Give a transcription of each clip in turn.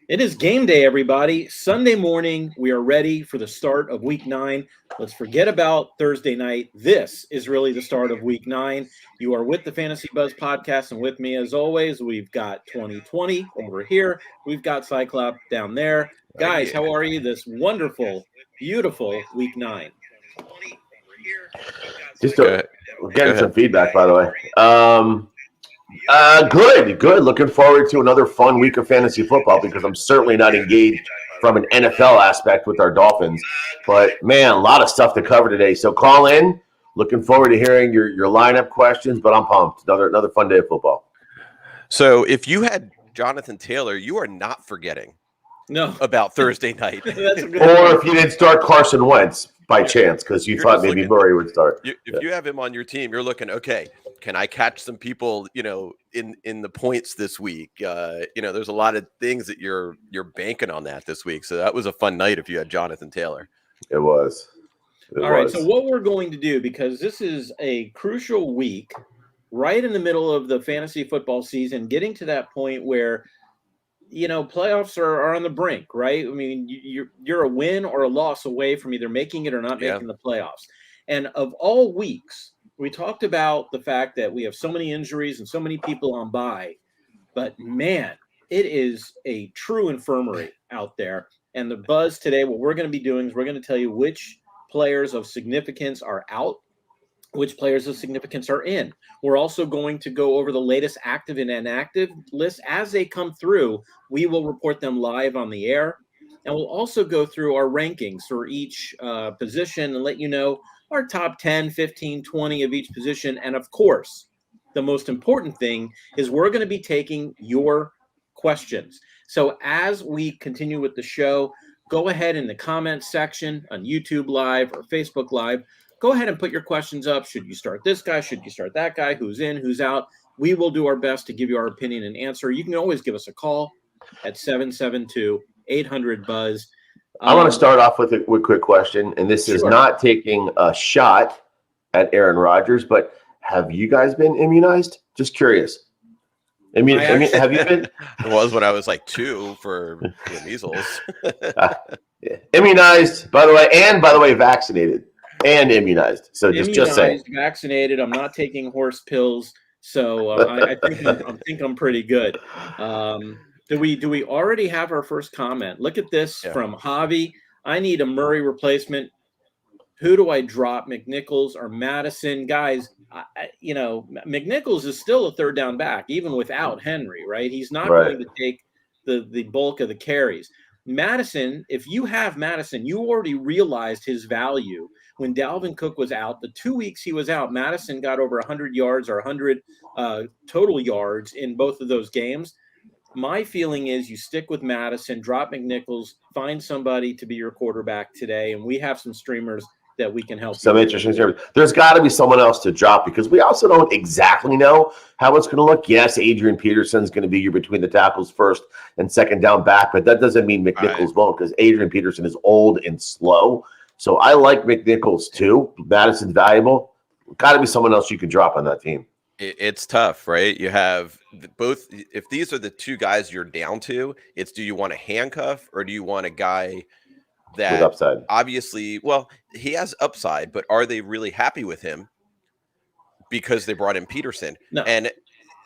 It is game day, everybody. Sunday morning, we are ready for the start of Week 9. Let's forget about Thursday night. This is really the start of Week 9. You are with the Fantasy Buzz Podcast, and with me, as always, we've got 2020 over here. We've got Cyclops down there. Guys, how are you this wonderful, beautiful Week 9? We're getting some feedback, by the way. Good. Looking forward to another fun week of fantasy football because I'm certainly not engaged from an NFL aspect with our Dolphins. But, man, a lot of stuff to cover today. So call in. Looking forward to hearing your lineup questions, but I'm pumped. Another fun day of football. So if you had Jonathan Taylor, you are not forgetting about Thursday night. Or if you didn't start Carson Wentz by chance because you thought maybe Murray would start. If you have him on your team, you're looking, okay, can I catch some people, in the points this week? There's a lot of things that you're banking on that this week. So that was a fun night if you had Jonathan Taylor. It was. All right, so what we're going to do, because this is a crucial week, right in the middle of the fantasy football season, getting to that point where playoffs are on the brink, right? I mean, you're a win or a loss away from either making it or not making the playoffs. And of all weeks, we talked about the fact that we have so many injuries and so many people on bye. But, man, it is a true infirmary out there. And the buzz today, what we're going to be doing is we're going to tell you which players of significance are out, which players of significance are in. We're also going to go over the latest active and inactive lists. As they come through, we will report them live on the air. And we'll also go through our rankings for each position and let you know our top 10, 15, 20 of each position. And, of course, the most important thing is we're going to be taking your questions. So as we continue with the show, go ahead in the comments section on YouTube Live or Facebook Live. Go ahead and put your questions up. Should you start this guy? Should you start that guy? Who's in? Who's out? We will do our best to give you our opinion and answer. You can always give us a call at 772-800-BUZZ. I want to start off with a quick question, and this is not taking a shot at Aaron Rodgers, but have you guys been immunized? Just curious. Have you been? It was when I was like 2 for measles. Immunized, by the way, vaccinated. And immunized. So just saying. Vaccinated. I'm not taking horse pills, so I think I'm pretty good. Do we already have our first comment? Look at this from Javi. I need a Murray replacement. Who do I drop? McNichols or Madison? Guys, McNichols is still a third down back, even without Henry, right? He's not going to take the bulk of the carries. Madison, if you have Madison, you already realized his value when Dalvin Cook was out. The 2 weeks he was out, Madison got over 100 yards or 100 total yards in both of those games. My feeling is you stick with Madison, drop McNichols, find somebody to be your quarterback today, and we have some streamers that we can help. Some interesting streamers. There's got to be someone else to drop because we also don't exactly know how it's going to look. Yes, Adrian Peterson is going to be your between the tackles first and second down back, but that doesn't mean McNichols won't because Adrian Peterson is old and slow. So I like McNichols too. Madison's valuable. Got to be someone else you can drop on that team. It's tough, right? You have both. If these are the two guys you're down to, it's do you want a handcuff or do you want a guy that with upside? Obviously, well, he has upside, but are they really happy with him because they brought in Peterson? No. And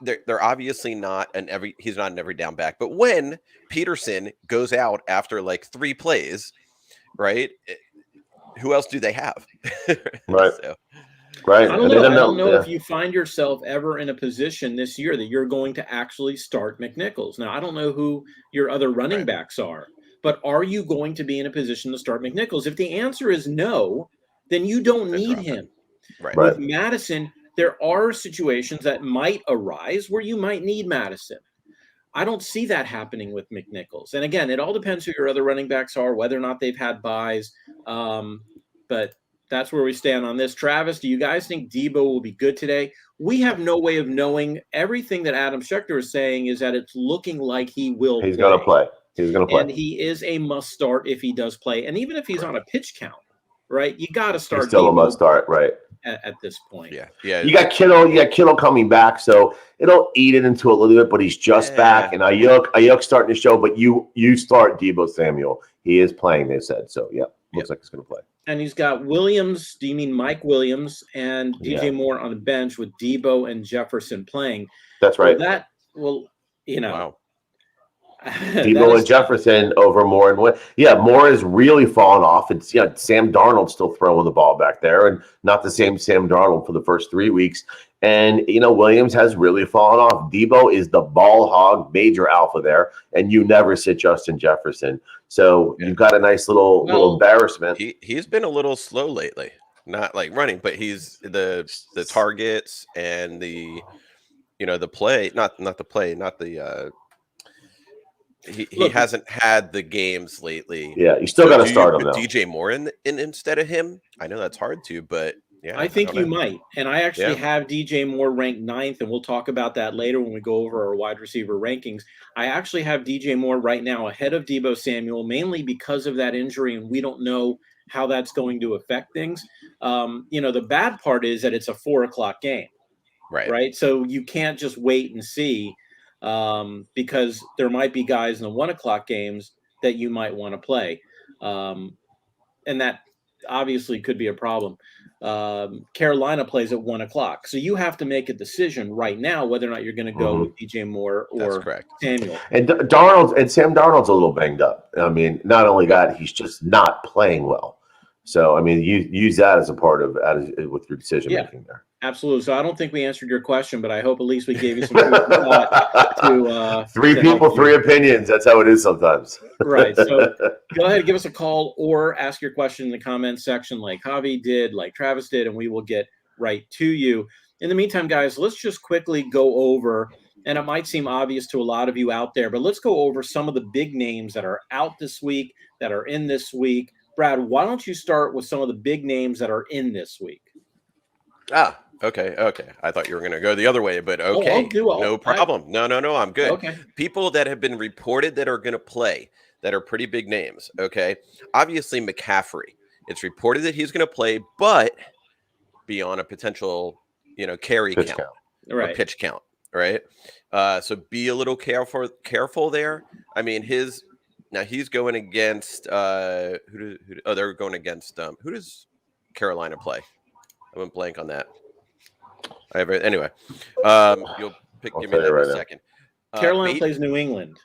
they're obviously he's not an every down back. But when Peterson goes out after like 3 plays, right? Who else do they have? Right. So. Right. I don't know if you find yourself ever in a position this year that you're going to actually start McNichols. Now, I don't know who your other running backs are, but are you going to be in a position to start McNichols? If the answer is no, then you don't need him. Right. With Madison, there are situations that might arise where you might need Madison. I don't see that happening with McNichols. And again, it all depends who your other running backs are, whether or not they've had buys. But that's where we stand on this. Travis, do you guys think Debo will be good today? We have no way of knowing. Everything that Adam Schechter is saying is that it's looking like he will play. He's going to play. And he is a must start if he does play. And even if he's on a pitch count, right? You got to He's start still a Debo must start, right? at this point. Yeah. You got Kittle coming back, so it'll eat it into a little bit, but he's just back. And Ayuk's starting to show, but you start Deebo Samuel. He is playing, they said. So looks like he's gonna play. And he's got Williams, do you mean Mike Williams, and DJ Moore on the bench with Debo and Jefferson playing. That's right. Wow. Debo and Jefferson over Moore and Wynn. Yeah, Moore has really fallen off. It's Sam Darnold still throwing the ball back there, and not the same Sam Darnold for the first 3 weeks. And Williams has really fallen off. Debo is the ball hog, major alpha there, and you never sit Justin Jefferson. So you've got a nice little embarrassment. He's been a little slow lately, not like running, but he's the targets and the play, not the play, not the. He hasn't had the games lately. Yeah, you still got to start him though. DJ Moore in instead of him. I know that's hard to, but I think you might. And I actually have DJ Moore ranked 9th, and we'll talk about that later when we go over our wide receiver rankings. I actually have DJ Moore right now ahead of Debo Samuel, mainly because of that injury, and we don't know how that's going to affect things. The bad part is that it's a 4:00 game, right? So you can't just wait and see. Because there might be guys in the 1:00 games that you might want to play. And that obviously could be a problem. Carolina plays at 1:00. So you have to make a decision right now whether or not you're going to go with DJ Moore or Samuel. And Sam Darnold's a little banged up. I mean, not only that, he's just not playing well. So, I mean, you use that as a part of with your decision making there. Absolutely. So I don't think we answered your question, but I hope at least we gave you some food for thought to 3 people, 3 opinions. That's how it is sometimes. Right. So go ahead and give us a call or ask your question in the comments section like Javi did, like Travis did, and we will get right to you. In the meantime, guys, let's just quickly go over, and it might seem obvious to a lot of you out there, but let's go over some of the big names that are out this week, that are in this week. Brad, why don't you start with some of the big names that are in this week? Okay. I thought you were going to go the other way, but okay. No problem. No, I'm good. Okay. People that have been reported that are going to play that are pretty big names, okay? Obviously, McCaffrey. It's reported that he's going to play, but be on a potential, carry count. Or pitch count, right? So be a little careful there. I mean, he's going against they're going against who does Carolina play? I went blank on that. Anyway, you'll give me that in a second. Carolina plays New England.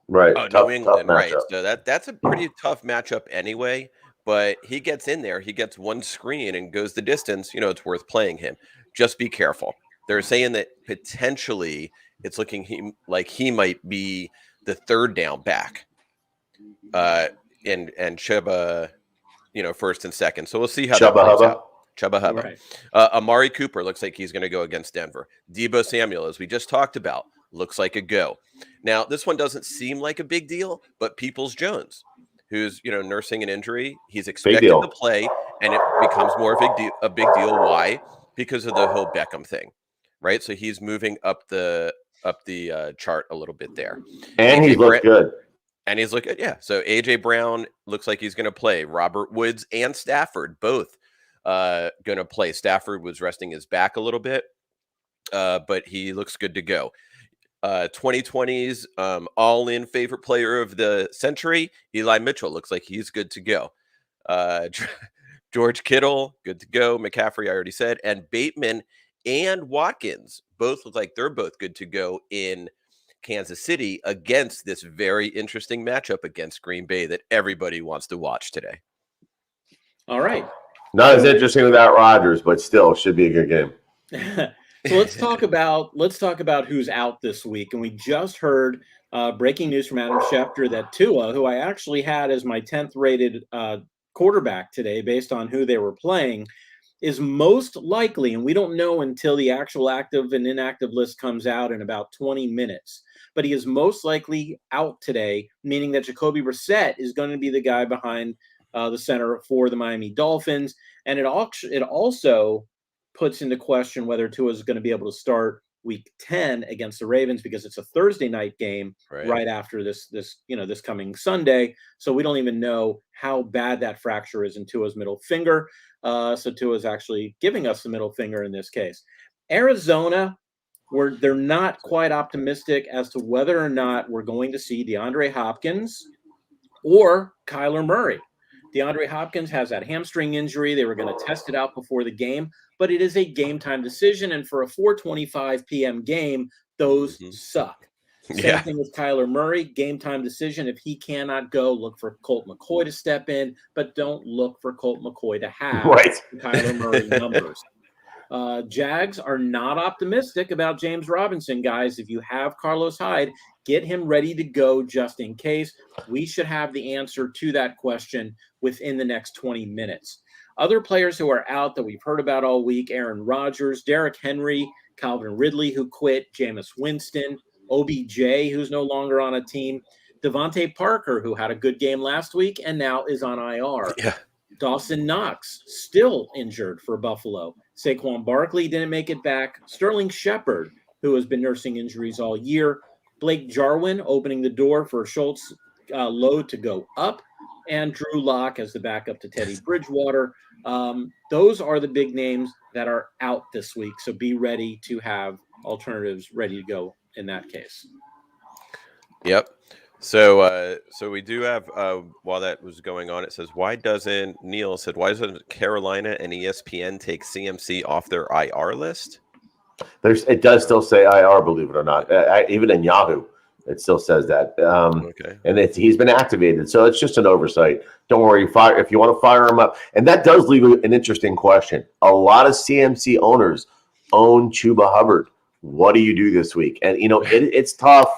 Right. New England, right. So that's a pretty tough matchup anyway, but he gets in there, he gets one screen and goes the distance, it's worth playing him. Just be careful. They're saying that potentially it's looking like he might be the 3rd down back. And Chuba, first and second. So we'll see how that plays out. Chuba Hubbard. Right. Amari Cooper looks like he's going to go against Denver. Debo Samuel, as we just talked about, looks like a go. Now, this one doesn't seem like a big deal, but Peoples-Jones, who's nursing an injury, he's expected to play, and it becomes more of a big deal. Why? Because of the whole Beckham thing, right? So he's moving up the chart a little bit there, and he looks good. And he's looking, So AJ Brown looks like he's going to play. Robert Woods and Stafford both going to play. Stafford was resting his back a little bit, but he looks good to go. 2020's all-in favorite player of the century, Eli Mitchell, looks like he's good to go. George Kittle, good to go. McCaffrey, I already said. And Bateman and Watkins both look like they're both good to go in Kansas City against this very interesting matchup against Green Bay that everybody wants to watch today. All right. Not as interesting without Rodgers, but still should be a good game. So let's talk about who's out this week. And we just heard breaking news from Adam Schefter that Tua, who I actually had as my 10th rated quarterback today based on who they were playing, is most likely, and we don't know until the actual active and inactive list comes out in about 20 minutes, but he is most likely out today, meaning that Jacoby Brissett is going to be the guy behind the center for the Miami Dolphins. And it also puts into question whether Tua is going to be able to start Week 10 against the Ravens because it's a Thursday night game right after this coming Sunday. So we don't even know how bad that fracture is in Tua's middle finger. So Tua's actually giving us the middle finger in this case. Arizona, they're not quite optimistic as to whether or not we're going to see DeAndre Hopkins or Kyler Murray. DeAndre Hopkins has that hamstring injury. They were going to test it out before the game, but it is a game time decision. And for a 4:25 p.m. game, those suck. Same thing with Kyler Murray, game time decision. If he cannot go, look for Colt McCoy to step in, but don't look for Colt McCoy to have Kyler Murray numbers. Jags are not optimistic about James Robinson, guys. If you have Carlos Hyde, get him ready to go just in case. We should have the answer to that question within the next 20 minutes. Other players who are out that we've heard about all week, Aaron Rodgers, Derrick Henry, Calvin Ridley, who quit, Jameis Winston, OBJ, who's no longer on a team, Devontae Parker, who had a good game last week and now is on IR. Dawson Knox, still injured for Buffalo. Saquon Barkley didn't make it back. Sterling Shepard, who has been nursing injuries all year. Blake Jarwin opening the door for Schultz load to go up. And Drew Lock as the backup to Teddy Bridgewater. Those are the big names that are out this week. So be ready to have alternatives ready to go in that case. Yep. So we do have, while that was going on, it says, why doesn't Carolina and ESPN take CMC off their IR list? It does still say IR, believe it or not. Even in Yahoo, it still says that. And he's been activated. So it's just an oversight. Don't worry. If you want to fire him up. And that does leave an interesting question. A lot of CMC owners own Chuba Hubbard. What do you do this week? And, it's tough.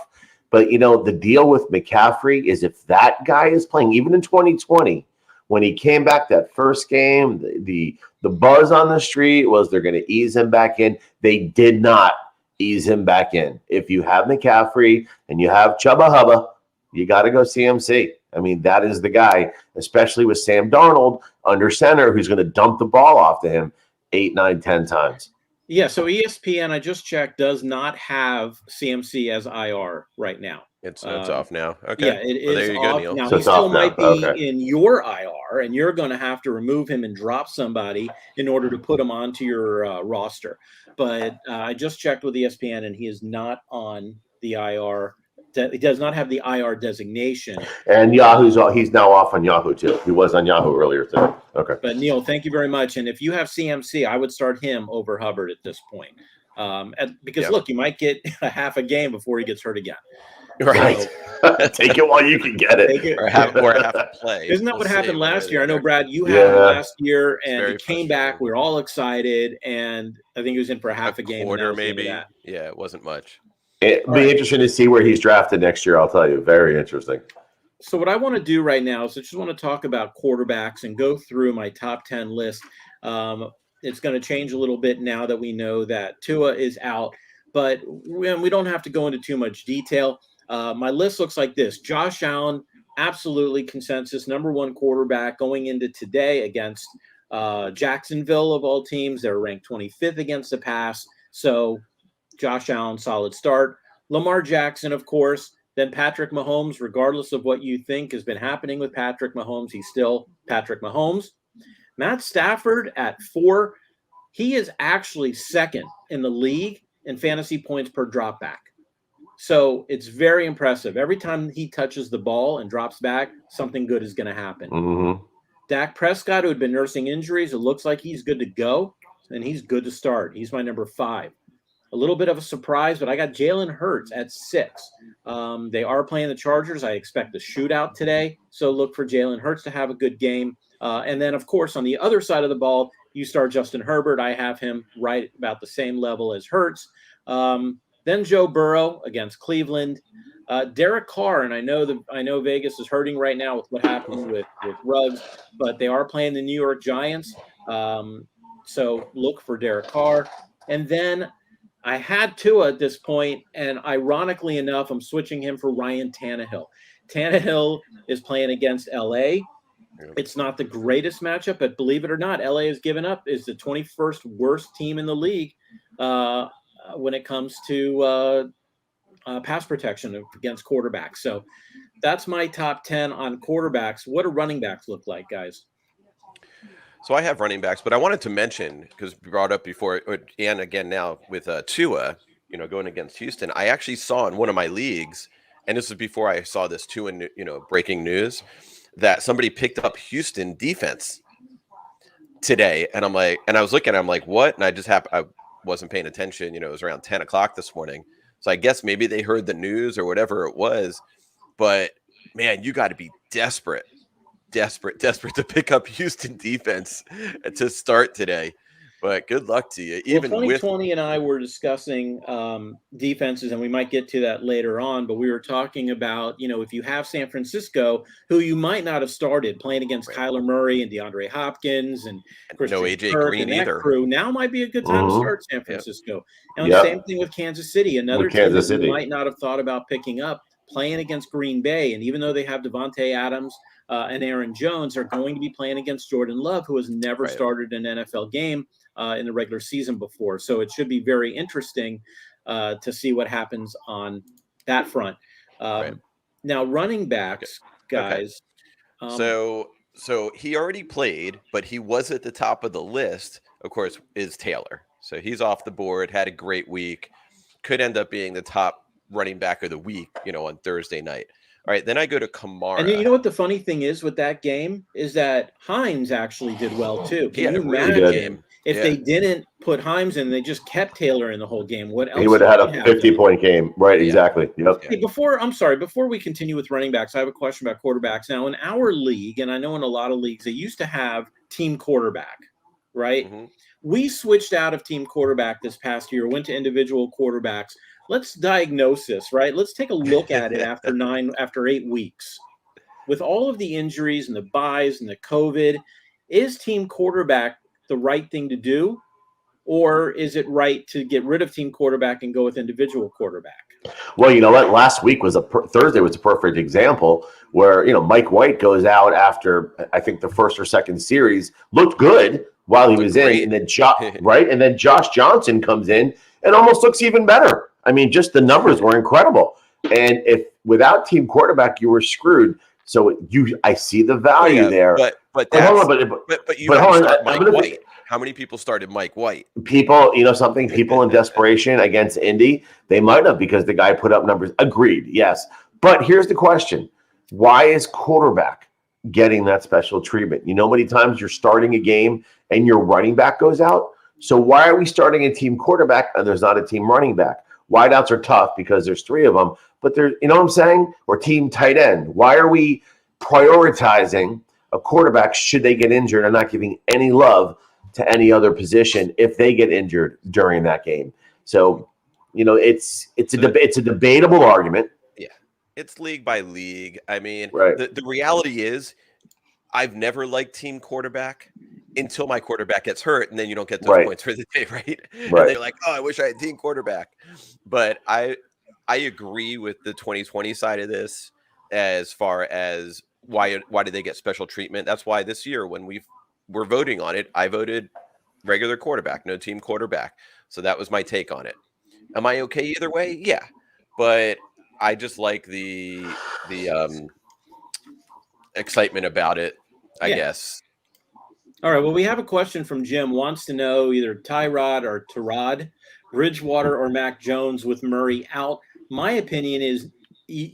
But, the deal with McCaffrey is if that guy is playing, even in 2020, when he came back that first game, the buzz on the street was they're going to ease him back in. They did not ease him back in. If you have McCaffrey and you have Chubba Hubba, you got to go CMC. I mean, that is the guy, especially with Sam Darnold under center, who's going to dump the ball off to him 8, 9, 10 times. Yeah, so ESPN, I just checked, does not have CMC as IR right now. It's off now. Okay. Yeah, it is there you off. go, Neil. Now, So he still might be Okay. in your IR, and you're going to have to remove him and drop somebody in order to put him onto your roster. But I just checked with ESPN, and he is not on the IR. He does not have the IR designation. And he's now off on Yahoo, too. He was on Yahoo earlier today. Okay. But, Neil, thank you very much. And if you have CMC, I would start him over Hubbard at this point. Because, look, you might get a half a game before he gets hurt again. Right. So, take it while you can get it. Or have to play. Isn't that what happened last year? I know, Brad, you had him last year, and he came back. We were all excited, and I think he was in for half a game. Quarter, maybe. Yeah, it wasn't much. It'd be interesting to see where he's drafted next year, I'll tell you. Very interesting. So what I want to do right now is I just want to talk about quarterbacks and go through my top 10 list. It's going to change a little bit now that we know that Tua is out, but we don't have to go into too much detail. My list looks like this. Josh Allen, absolutely consensus, number one quarterback going into today against Jacksonville of all teams. They're ranked 25th against the pass. So Josh Allen, solid start. Lamar Jackson, of course. Then Patrick Mahomes, regardless of what you think has been happening with Patrick Mahomes, he's still Patrick Mahomes. Matt Stafford at 4. He is actually second in the league in fantasy points per drop back. So it's very impressive. Every time he touches the ball and drops back, something good is going to happen. Mm-hmm. Dak Prescott, who had been nursing injuries, it looks like he's good to go, and he's good to start. He's my number 5. A little bit of a surprise, but I got Jalen Hurts at 6. They are playing the Chargers. I expect a shootout today, so look for Jalen Hurts to have a good game. And then, of course, on the other side of the ball, you start Justin Herbert. I have him right about the same level as Hurts. Then Joe Burrow against Cleveland. Derek Carr, and I know Vegas is hurting right now with what happened with Ruggs, but they are playing the New York Giants. So look for Derek Carr. And then I had Tua at this point, and ironically enough, I'm switching him for Ryan Tanehill. Tanehill is playing against LA. It's not the greatest matchup, but believe it or not, LA has given up, is the 21st worst team in the league when it comes to pass protection against quarterbacks. So that's my top 10 on quarterbacks. What do running backs look like, guys? So I have running backs, but I wanted to mention, because we brought up before, and again now with Tua, going against Houston, I actually saw in one of my leagues, and this is before I saw this Tua, breaking news, that somebody picked up Houston defense today, and I was looking, I'm like, what? And I wasn't paying attention. It was around 10 o'clock this morning, so I guess maybe they heard the news or whatever it was. But man, you got to be desperate to pick up Houston defense to start today. But good luck to you. Even 2020 and I were discussing defenses, and we might get to that later on, but we were talking about, if you have San Francisco, who you might not have started playing against Kyler Murray and DeAndre Hopkins and no AJ Kirk Green and that either. Crew, now might be a good time to start San Francisco. And the same thing with Kansas City, another team that you might not have thought about picking up, playing against Green Bay. And even though they have Devonta Adams and Aaron Jones, are going to be playing against Jordan Love, who has never started an NFL game in the regular season before. So it should be very interesting to see what happens on that front. Now, running backs, guys. So he already played, but he was at the top of the list, of course, is Taylor. So he's off the board, had a great week, could end up being the top running back of the week, on Thursday night. All right, then I go to Kamara. And you know what the funny thing is with that game is that Hines actually did well too. Can you imagine if they didn't put Hines in, they just kept Taylor in the whole game? What else? He would have had a 50-point game, right? Yeah. Exactly. Yep. Hey, before we continue with running backs, I have a question about quarterbacks. Now, in our league, and I know in a lot of leagues, they used to have team quarterback, right? Mm-hmm. We switched out of team quarterback this past year, went to individual quarterbacks. Let's diagnose this, right? Let's take a look at it after 8 weeks. With all of the injuries and the buys and the COVID, is team quarterback the right thing to do? Or is it right to get rid of team quarterback and go with individual quarterback? Well, you know what? Last week was Thursday was a perfect example where, Mike White goes out after, I think, the first or second series, looked good while he was in, and then and then Josh Johnson comes in and almost looks even better. I mean, just the numbers were incredible. And if without team quarterback, you were screwed. So I see the value there. But you hold on, Mike White. How many people started Mike White? People, people in desperation against Indy, they might have because the guy put up numbers. Agreed, yes. But here's the question. Why is quarterback getting that special treatment? You know how many times you're starting a game and your running back goes out? So why are we starting a team quarterback and there's not a team running back? Wideouts are tough because there's 3 of them, but there's, you know what I'm saying? Or team tight end. Why are we prioritizing a quarterback should they get injured and not giving any love to any other position if they get injured during that game? So, it's a debatable argument. Yeah, it's league by league. I mean, the reality is, I've never liked team quarterback until my quarterback gets hurt, and then you don't get those points for the day, right? And they're like, "Oh, I wish I had team quarterback." But I agree with the 2020 side of this as far as why did they get special treatment? That's why this year when we're voting on it, I voted regular quarterback, no team quarterback. So that was my take on it. Am I okay either way? Yeah, but I just like the excitement about it, I guess. All right. Well, we have a question from Jim. Wants to know either Tyrod, Bridgewater, or Mac Jones with Murray out. My opinion is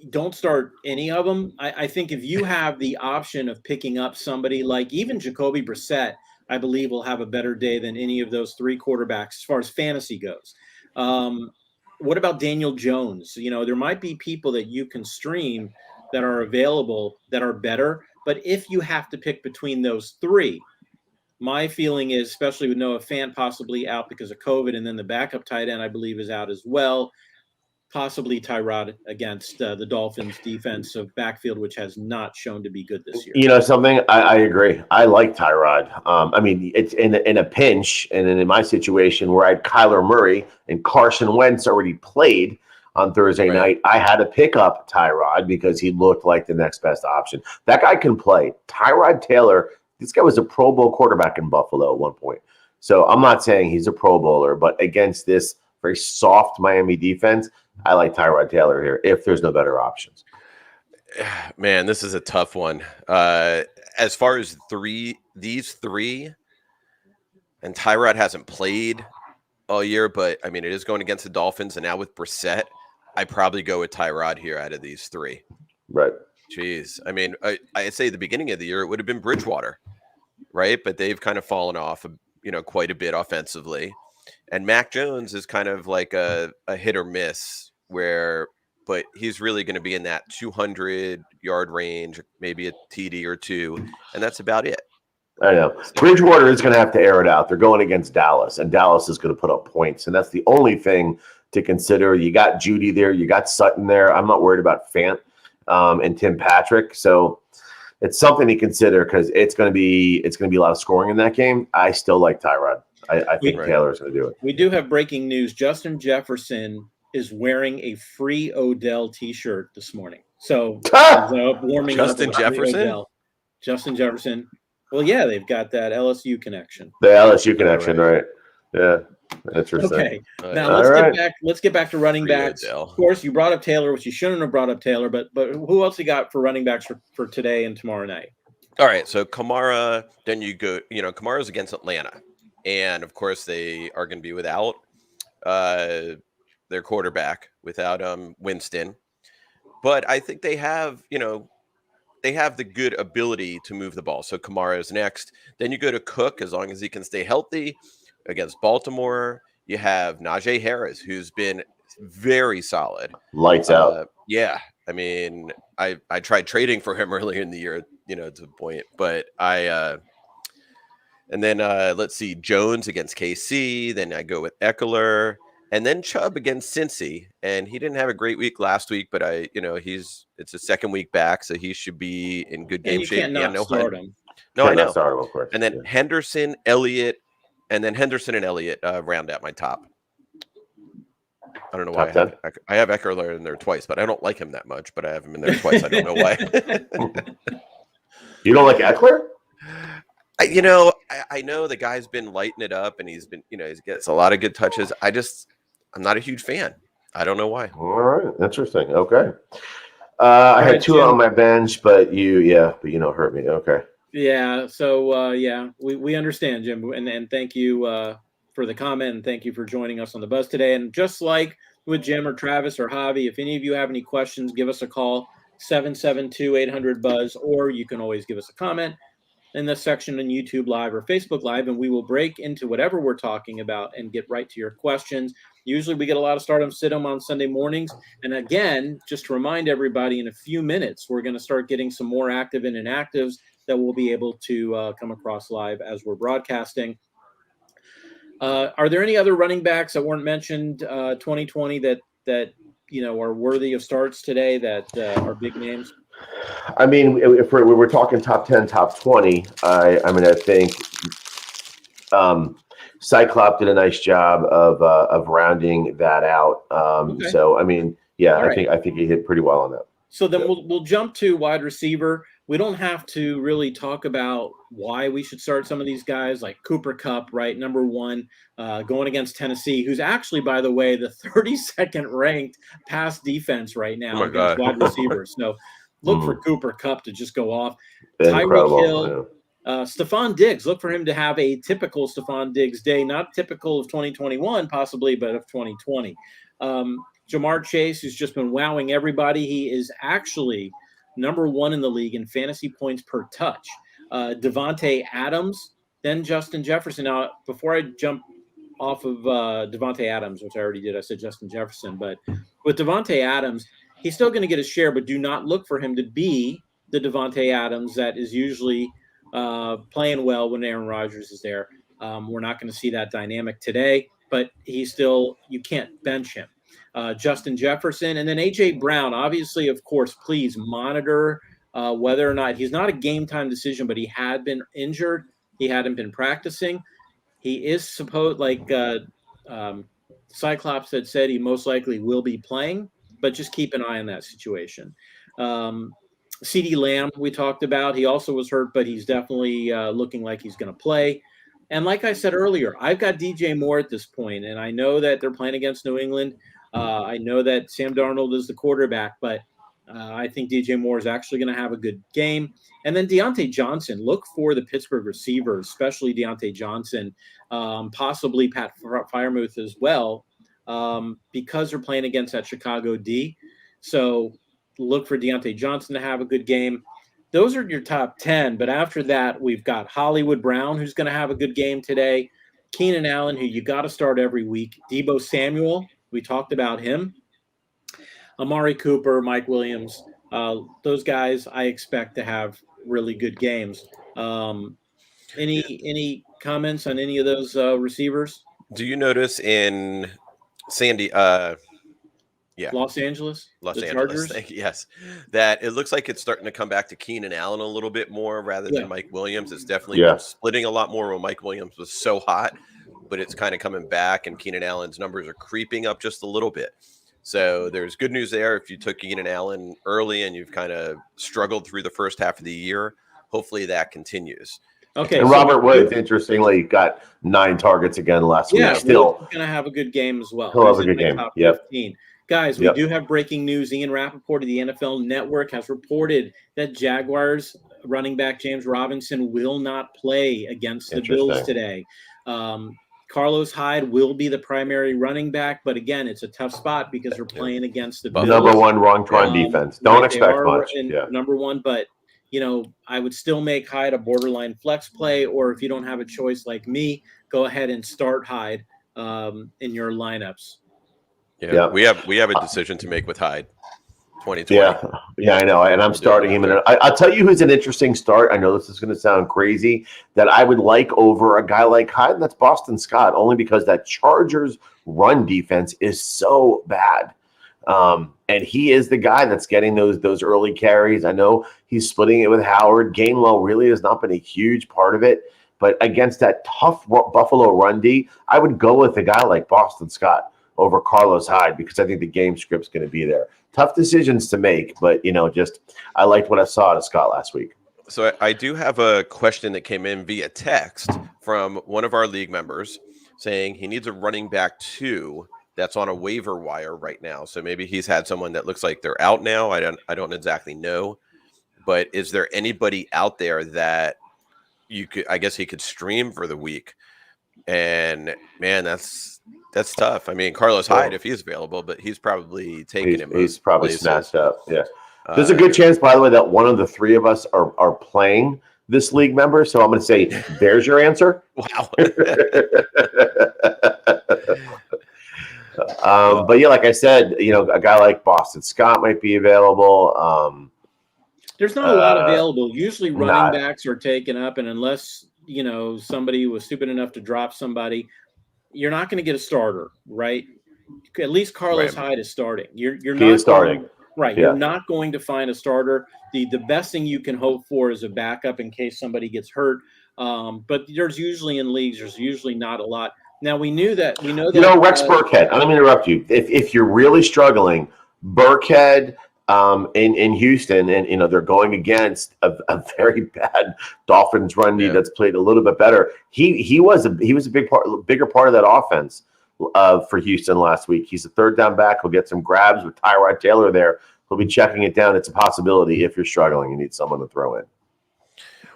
don't start any of them. I think if you have the option of picking up somebody like even Jacoby Brissett, I believe will have a better day than any of those 3 quarterbacks as far as fantasy goes. What about Daniel Jones? There might be people that you can stream that are available that are better. But if you have to pick between those 3, my feeling is, especially with Noah Fant possibly out because of COVID, and then the backup tight end, I believe, is out as well, possibly Tyrod against the Dolphins' defensive backfield, which has not shown to be good this year. Something, I agree. I like Tyrod. I mean, it's in a pinch, and then in my situation where I had Kyler Murray and Carson Wentz already played on Thursday night, I had to pick up Tyrod because he looked like the next best option. That guy can play. Tyrod Taylor, this guy was a Pro Bowl quarterback in Buffalo at one point. So I'm not saying he's a Pro Bowler, but against this very soft Miami defense. I like Tyrod Taylor here if there's no better options. Man, this is a tough one. As far as these three, and Tyrod hasn't played all year, but I mean, it is going against the Dolphins, and now with Brissett, I probably go with Tyrod here out of these three. Right. Jeez. I mean, I'd say at the beginning of the year, it would have been Bridgewater, right? But they've kind of fallen off, quite a bit offensively. And Mac Jones is kind of like a hit or miss but he's really going to be in that 200-yard range, maybe a TD or two, and that's about it. I know. Bridgewater is going to have to air it out. They're going against Dallas, and Dallas is going to put up points, and that's the only thing to consider. You got Judy there. You got Sutton there. I'm not worried about Fant and Tim Patrick, so it's something to consider because it's going to be a lot of scoring in that game. I still like Tyrod. I think Taylor's going to do it. We do have breaking news. Justin Jefferson is wearing a free Odell T-shirt this morning. So warming Justin up. Jefferson? Justin Jefferson. Well, yeah, they've got that LSU connection. The LSU connection, right? Yeah, interesting. Okay, now let's get back to running backs. Of course, you brought up Taylor, which you shouldn't have brought up Taylor, but who else you got for running backs for today and tomorrow night? All right, so Kamara, then you go, Kamara's against Atlanta, and of course they are going to be without their quarterback, without Winston, but I think they have the good ability to move the ball. So Kamara is next. Then you go to Cook, as long as he can stay healthy. Against Baltimore, you have Najee Harris, who's been very solid. Lights out. Yeah. I mean, I tried trading for him earlier in the year, to the point. But and then let's see, Jones against KC. Then I go with Eckler. And then Chubb against Cincy, and he didn't have a great week last week, but it's a second week back, so he should be in good game shape. You can't start him. No, I know. Start him, of course. And then Henderson, Elliott, and Elliott round out my top. I don't know why I have Eckler in there twice, but I don't like him that much. But I have him in there twice. I don't know why. You don't like Eckler? I know the guy's been lighting it up, and he's been, he gets a lot of good touches. I'm not a huge fan. I don't know why. All right. Interesting. Okay. I had two on my bench, but hurt me. Okay. Yeah. So, we understand, Jim. And thank you for the comment, and thank you for joining us on the buzz today. And just like with Jim or Travis or Javi, if any of you have any questions, give us a call, 772-800-BUZZ, or you can always give us a comment in the section on YouTube Live or Facebook Live, and we will break into whatever we're talking about and get right to your questions. Usually we get a lot of start-em, sit-em on Sunday mornings. And again, just to remind everybody, in a few minutes, we're going to start getting some more active and inactives that we'll be able to come across live as we're broadcasting. Are there any other running backs that weren't mentioned 2020 that are worthy of starts today that are big names? I mean, if we're talking top 10, top 20, I think Cyclops did a nice job of rounding that out. Okay. So, I mean, yeah, I think he hit pretty well on that. So then we'll jump to wide receiver. We don't have to really talk about why we should start some of these guys like Cooper Kupp, right? Number one, going against Tennessee, who's actually, by the way, the 32nd ranked pass defense right now against wide receivers. So look for Cooper Kupp to just go off. Tyreek Hill, Stephon Diggs. Look for him to have a typical Stephon Diggs day, not typical of 2021 possibly, but of 2020. Jamar Chase, who's just been wowing everybody. He is actually number one in the league in fantasy points per touch. Devonta Adams, then Justin Jefferson. Now, before I jump off of Devonta Adams, which I already did, I said Justin Jefferson, but with Devonta Adams, he's still going to get a share, but do not look for him to be the Devonta Adams that is usually playing well when Aaron Rodgers is there. We're not going to see that dynamic today, but you can't bench him. Justin Jefferson, and then A.J. Brown. Obviously, of course, please monitor whether or not he's not a game time decision, but he had been injured. He hadn't been practicing. He is Cyclops had said he most likely will be playing, but just keep an eye on that situation. CeeDee Lamb, we talked about. He also was hurt, but he's definitely looking like he's going to play. And like I said earlier, I've got DJ Moore at this point, and I know that they're playing against New England. I know that Sam Darnold is the quarterback, but I think DJ Moore is actually going to have a good game. And then Deontay Johnson, look for the Pittsburgh receivers, especially Deontay Johnson, possibly Pat Freiermuth as well, because they're playing against that Chicago D. So look for Deontay Johnson to have a good game. Those are your top 10. But after that, we've got Hollywood Brown, who's going to have a good game today. Keenan Allen, who you got to start every week. Deebo Samuel, we talked about him. Amari Cooper, Mike Williams, those guys I expect to have really good games. Any comments on any of those receivers? Do you notice in Sandy, Los Angeles, Chargers? Yes, that it looks like it's starting to come back to Keenan Allen a little bit more rather than Mike Williams. It's definitely splitting a lot more when Mike Williams was so hot, but it's kind of coming back, and Keenan Allen's numbers are creeping up just a little bit. So there's good news there. If you took Keenan Allen early and you've kind of struggled through the first half of the year, hopefully that continues. Okay. And Robert Woods, interestingly, got 9 targets again last week. Still going to have a good game as well. He'll have a good game. Yep. 15. Guys, we do have breaking news. Ian Rappaport of the NFL Network has reported that Jaguars running back James Robinson will not play against the Bills today. Carlos Hyde will be the primary running back, but again, it's a tough spot because we're playing against the Bills. Number one wrong run defense. Don't expect much. Number one, but I would still make Hyde a borderline flex play, or if you don't have a choice like me, go ahead and start Hyde in your lineups. Yeah, we have a decision to make with Hyde. 2020. Yeah, I know, and I'm starting him. And I'll tell you who's an interesting start. I know this is going to sound crazy, that I would like over a guy like Hyde, and that's Boston Scott, only because that Chargers run defense is so bad. And he is the guy that's getting those early carries. I know he's splitting it with Howard. Gainwell really has not been a huge part of it, but against that tough Buffalo run D, I would go with a guy like Boston Scott over Carlos Hyde because I think the game script's going to be there. Tough decisions to make, but I liked what I saw out of Scott last week. So I do have a question that came in via text from one of our league members saying he needs a running back 2 that's on a waiver wire right now. So maybe he's had someone that looks like they're out now. I don't exactly know, but is there anybody out there that I guess he could stream for the week? And man, that's tough. I mean, Carlos Hyde, if he's available, but he's probably taking him. He's probably snatched up. Yeah. There's a good chance, by the way, that one of the 3 of us are playing this league member. So I'm going to say, there's your answer. Wow. But yeah, like I said, a guy like Boston Scott might be available. There's not a lot available. Usually running backs are taken up, and unless somebody was stupid enough to drop somebody, you're not going to get a starter, right? At least Carlos Hyde is starting. You're not starting. Right. Yeah. You're not going to find a starter. The best thing you can hope for is a backup in case somebody gets hurt. But there's usually in leagues, there's usually not a lot. Now we know that Rex Burkhead. I don't mean to interrupt you. If you're really struggling, Burkhead in Houston, and they're going against a very bad Dolphins run D that's played a little bit better. He was a bigger part of that offense for Houston last week. He's a third down back. He'll get some grabs with Tyrod Taylor there. He'll be checking it down. It's a possibility if you're struggling. You need someone to throw in.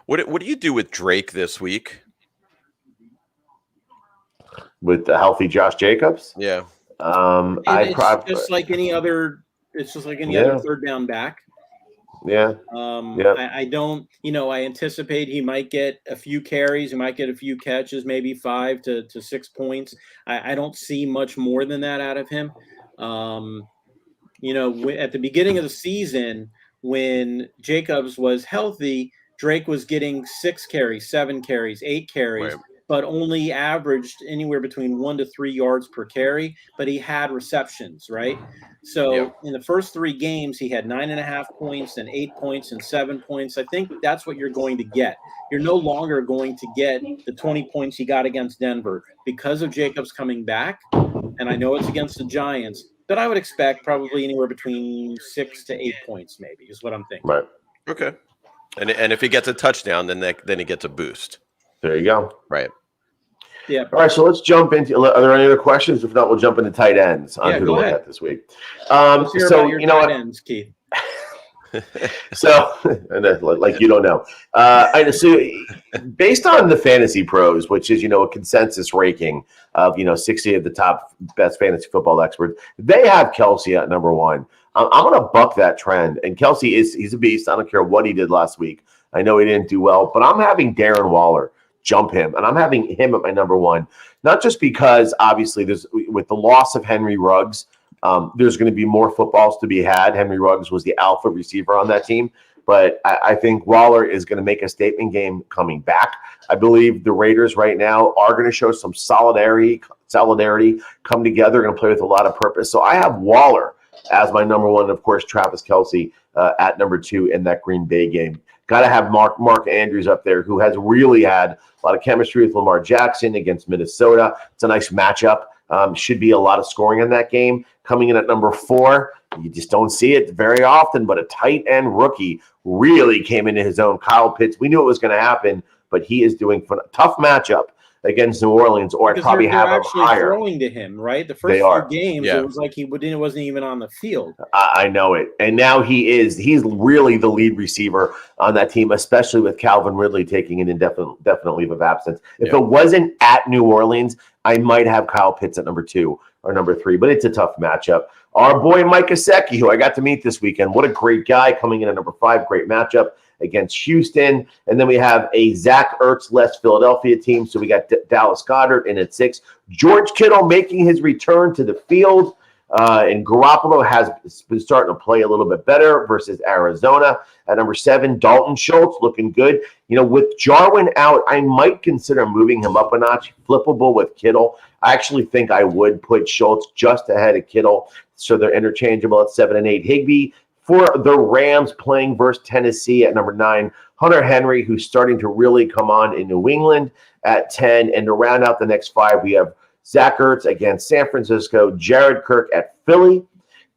What do you do with Drake this week? With the healthy Josh Jacobs? Yeah. It's just like any other third down back. Yeah. I don't, I anticipate he might get a few carries. He might get a few catches, maybe 5 to 6 points. I don't see much more than that out of him. At the beginning of the season, when Jacobs was healthy, Drake was getting 6 carries, 7 carries, 8 carries. Right. But only averaged anywhere between 1 to 3 yards per carry, but he had receptions, right? So in the first 3 games, he had 9.5 points and 8 points and 7 points. I think that's what you're going to get. You're no longer going to get the 20 points he got against Denver because of Jacobs coming back. And I know it's against the Giants, but I would expect probably anywhere between 6 to 8 points, maybe, is what I'm thinking. Right. Okay. And if he gets a touchdown, then he gets a boost. There you go. Right. Yeah. All right, so let's jump into. Are there any other questions? If not, we'll jump into tight ends on who to look at this week. Let's hear about your tight ends, Keith. So, like you don't know. So based on the Fantasy Pros, which is a consensus ranking of 60 of the top best fantasy football experts, they have Kelce at number one. I'm going to buck that trend, and Kelce he's a beast. I don't care what he did last week. I know he didn't do well, but I'm having Darren Waller jump him, and I'm having him at my number one. Not just because obviously with the loss of Henry Ruggs. There's going to be more footballs to be had. Henry Ruggs was the alpha receiver on that team. But I think Waller is going to make a statement game coming back. I believe the Raiders right now are going to show some solidarity, come together, going to play with a lot of purpose. So I have Waller as my number one. Of course, Travis Kelce at number two in that Green Bay game. Got to have Mark Andrews up there, who has really had a lot of chemistry with Lamar Jackson against Minnesota. It's a nice matchup. Should be a lot of scoring in that game. Coming in at number four, you just don't see it very often, but a tight end rookie really came into his own. Kyle Pitts, we knew it was going to happen, but he is doing a tough matchup against New Orleans, or I'd probably have him higher. Throwing to him, right? The first few games, it was like he wasn't even on the field. I know it, and now he's really the lead receiver on that team, especially with Calvin Ridley taking an indefinite leave of absence. If it wasn't at New Orleans, I might have Kyle Pitts at number two or number three, but it's a tough matchup. Our boy Mike Gesicki, who I got to meet this weekend, what a great guy, coming in at number five. Great matchup against Houston. And then we have a Zach Ertz-less Philadelphia team. So we got Dallas Goedert in at six. George Kittle making his return to the field. And Garoppolo has been starting to play a little bit better versus Arizona. At number seven, Dalton Schultz looking good. With Jarwin out, I might consider moving him up a notch, flippable with Kittle. I actually think I would put Schultz just ahead of Kittle, so they're interchangeable at 7 and 8. Higbee for the Rams playing versus Tennessee at number 9. Hunter Henry, who's starting to really come on in New England, at 10. And to round out the next 5, we have Zach Ertz against San Francisco, Jared Kirk at Philly,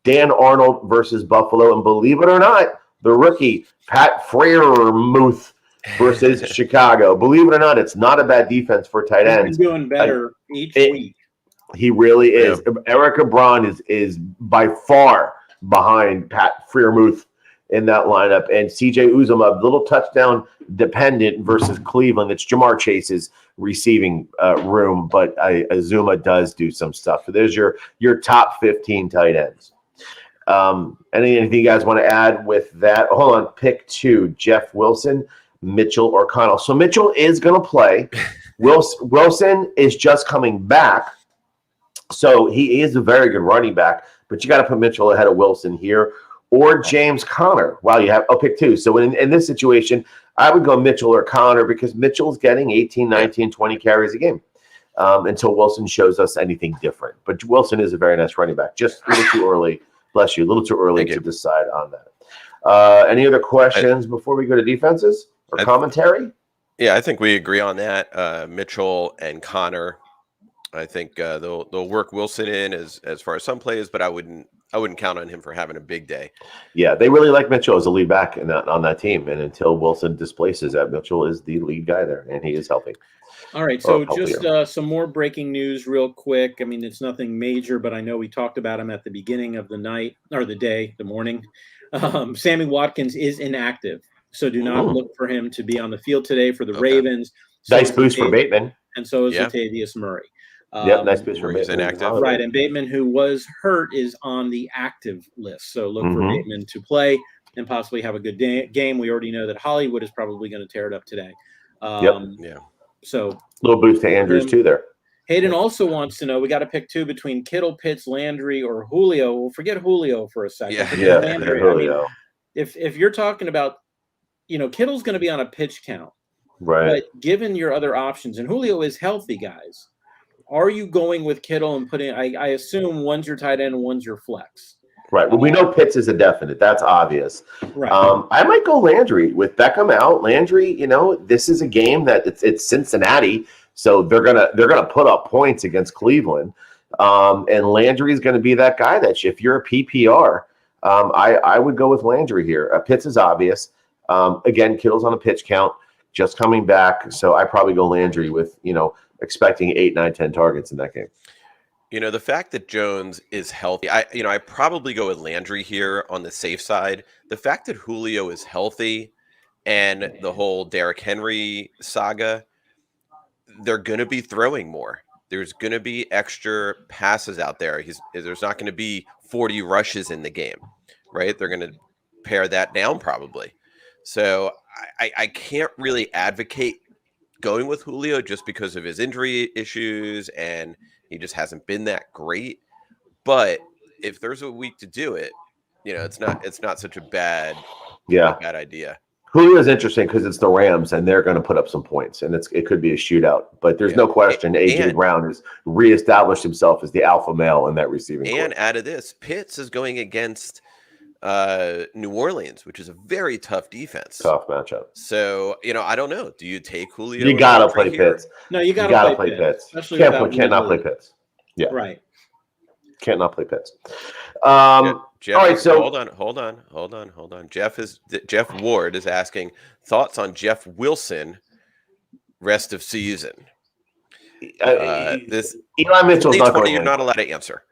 Dan Arnold versus Buffalo, and believe it or not, the rookie Pat Freiermuth versus Chicago. Believe it or not, it's not a bad defense for tight ends. He's doing better each week. He really is. Yeah. Eric Ebron is by far behind Pat Freiermuth in that lineup, and CJ Uzomah, a little touchdown dependent versus Cleveland. It's Jamar Chase's receiving room, but Uzomah does do some stuff. So there's your top 15 tight ends. Anything you guys want to add with that? Hold on, pick 2, Jeff Wilson, Mitchell, or Connell. So Mitchell is going to play. Wilson is just coming back, so he is a very good running back, but you got to put Mitchell ahead of Wilson here, or James Conner. Wow, you have pick 2. So in this situation, I would go Mitchell or Conner, because Mitchell's getting 18, 19, 20 carries a game until Wilson shows us anything different. But Wilson is a very nice running back. Just a little too early. Bless you. A little too early to decide on that. Any other questions before we go to defenses or commentary? Yeah, I think we agree on that. Mitchell and Conner. I think they'll work Wilson in as far as some plays, but I wouldn't count on him for having a big day. Yeah, they really like Mitchell as a lead back on that team, and until Wilson displaces that, Mitchell is the lead guy there, and he is healthy. All right, so just some more breaking news real quick. I mean, it's nothing major, but I know we talked about him at the beginning of the night, or the morning. Sammy Watkins is inactive, so do not look for him to be on the field today for the Ravens. Nice boost for Bateman. And so is Latavius Murray. Nice boost for Bateman. Inactive. Right, and Bateman, who was hurt, is on the active list. So look for Bateman to play and possibly have a good game. We already know that Hollywood is probably going to tear it up today. So a little boost to Andrews too there. Hayden also wants to know, we got to pick 2 between Kittle, Pitts, Landry, or Julio. Well, forget Julio for a second. Landry. Julio. I mean, if you're talking about, Kittle's going to be on a pitch count. Right. But given your other options, and Julio is healthy, guys, are you going with Kittle and putting, I assume one's your tight end and one's your flex? Right. Well, we know Pitts is a definite. That's obvious. Right. I might go Landry with Beckham out. Landry, this is a game that it's Cincinnati, so they're gonna put up points against Cleveland. And Landry is going to be that guy that if you're a PPR, I would go with Landry here. Pitts is obvious. Again, Kittle's on a pitch count, just coming back, so I probably go Landry with expecting 8, 9, 10 targets in that game. The fact that Jones is healthy, I probably go with Landry here on the safe side. The fact that Julio is healthy and the whole Derrick Henry saga, they're going to be throwing more. There's going to be extra passes out there. There's not going to be 40 rushes in the game, right? They're going to pare that down probably. So I can't really advocate going with Julio just because of his injury issues, and he just hasn't been that great. But if there's a week to do it, it's not such a bad idea. Julio is interesting because it's the Rams, and they're going to put up some points, and it could be a shootout. But there's no question A.J. Brown has reestablished himself as the alpha male in that receiving corps. And out of this, Pitts is going against New Orleans, which is a very tough defense. Tough matchup. So, I don't know. Do you take Julio? You got to play Pitts. No, you got to play Pitts. Cannot play Pitts. Yeah. Right. Cannot play Pitts. Jeff, all right, so hold on. Jeff Ward is asking thoughts on Jeff Wilson rest of season. This Eli Mitchell's not going. You're not allowed to answer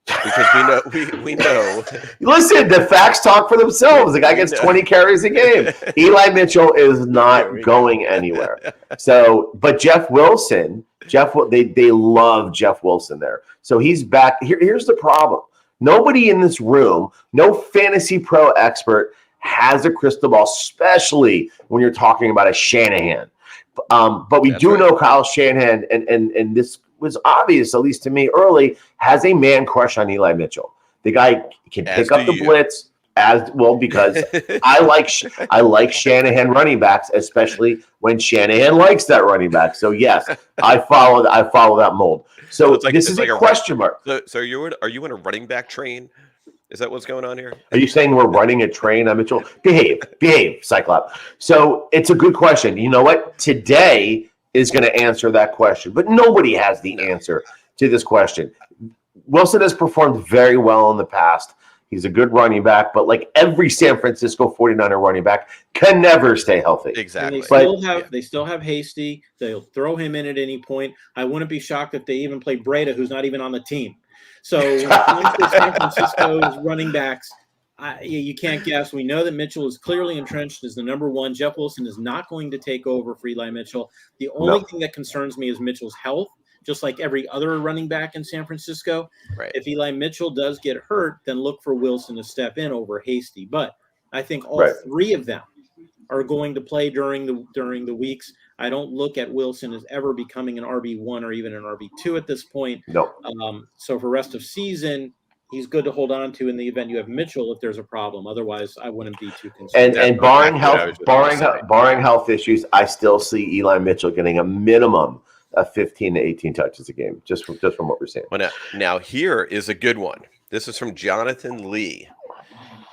because we know. Listen, the facts talk for themselves. The guy gets 20 carries a game. Eli Mitchell is not going anywhere. So, but Jeff Wilson, they love Jeff Wilson there. So he's back. Here's the problem. Nobody in this room, no fantasy pro expert has a crystal ball, especially when you're talking about a Shanahan. But we know Kyle Shanahan, and this was obvious, at least to me early, has a man crush on Eli Mitchell. The guy can pick up the blitz as well because I like Shanahan running backs, especially when Shanahan likes that running back. So yes, I follow that mold. So this is a question mark. So are you in a running back train? Is that what's going on here? Are you saying we're running a train on Mitchell? Behave, Cyclops. So it's a good question. You know what? Today is going to answer that question, but nobody has the answer to this question. Wilson has performed very well in the past. He's a good running back, but like every San Francisco 49er running back can never stay healthy. Exactly. They still have Hasty. They'll throw him in at any point. I wouldn't be shocked if they even play Breda, who's not even on the team. So once the San Francisco's running backs, you can't guess. We know that Mitchell is clearly entrenched as the number one. Jeff Wilson is not going to take over for Eli Mitchell. The only thing that concerns me is Mitchell's health. Just like every other running back in San Francisco. Right. If Eli Mitchell does get hurt, then look for Wilson to step in over Hasty. But I think all three of them are going to play during the weeks. I don't look at Wilson as ever becoming an RB1 or even an RB2 at this point. No. So for rest of season, he's good to hold on to in the event you have Mitchell if there's a problem. Otherwise, I wouldn't be too concerned. And barring health issues, I still see Eli Mitchell getting a minimum of 15 to 18 touches a game, just from what we're seeing. Well, now here is a good one. This is from Jonathan Lee.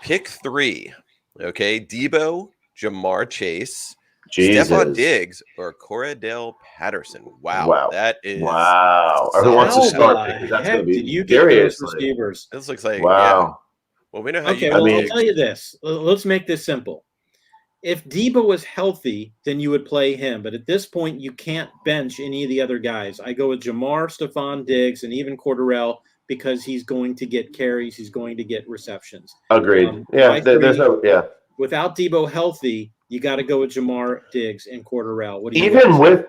Pick 3. Okay, Debo, Jamar Chase, Stephon Diggs, or Cordell Patterson. Wow. That is Who wants to start? Because that's going to be did you get those receivers? This looks like wow. Well, we know how. Okay, I'll tell you this. Let's make this simple. If Debo was healthy, then you would play him. But at this point, you can't bench any of the other guys. I go with Jamar, Stephon Diggs, and even Cordarrelle because he's going to get carries. He's going to get receptions. Agreed. Without Debo healthy, you got to go with Jamar, Diggs, and Cordarrelle. Even with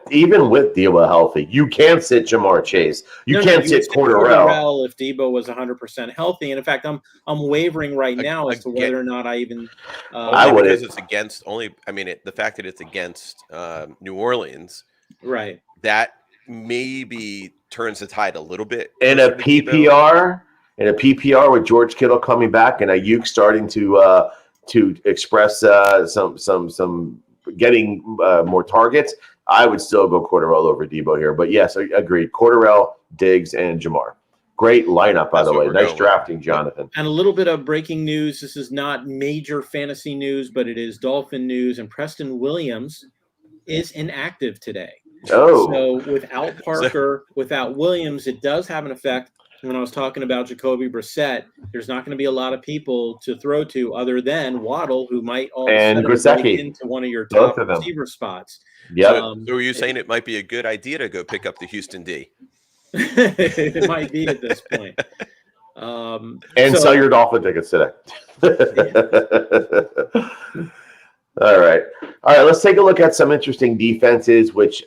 Debo healthy, you can't sit Jamar Chase. You can't sit Cordarrelle if Debo was 100% healthy. And in fact, I'm wavering right now as to whether or not I even. I would, because it's against only. I mean, the fact that it's against New Orleans, right? That maybe turns the tide a little bit. In a PPR, with George Kittle coming back and Ayuk starting to express some getting more targets, I would still go Cordarrelle over Debo here. But yes, I agree. Cordarrelle, Diggs, and Jamar. Great lineup, by the way. Nice drafting, Jonathan. And a little bit of breaking news. This is not major fantasy news, but it is Dolphin news. And Preston Williams is inactive today. Oh. So without Parker, without Williams, it does have an effect when I was talking about Jacoby Brissett, there's not going to be a lot of people to throw to other than Waddle, who might all of a sudden break into one of your top receiver spots. Yeah. So are you saying it might be a good idea to go pick up the Houston D? It might be at this point. Sell your Dolphin tickets today. All right. Let's take a look at some interesting defenses, which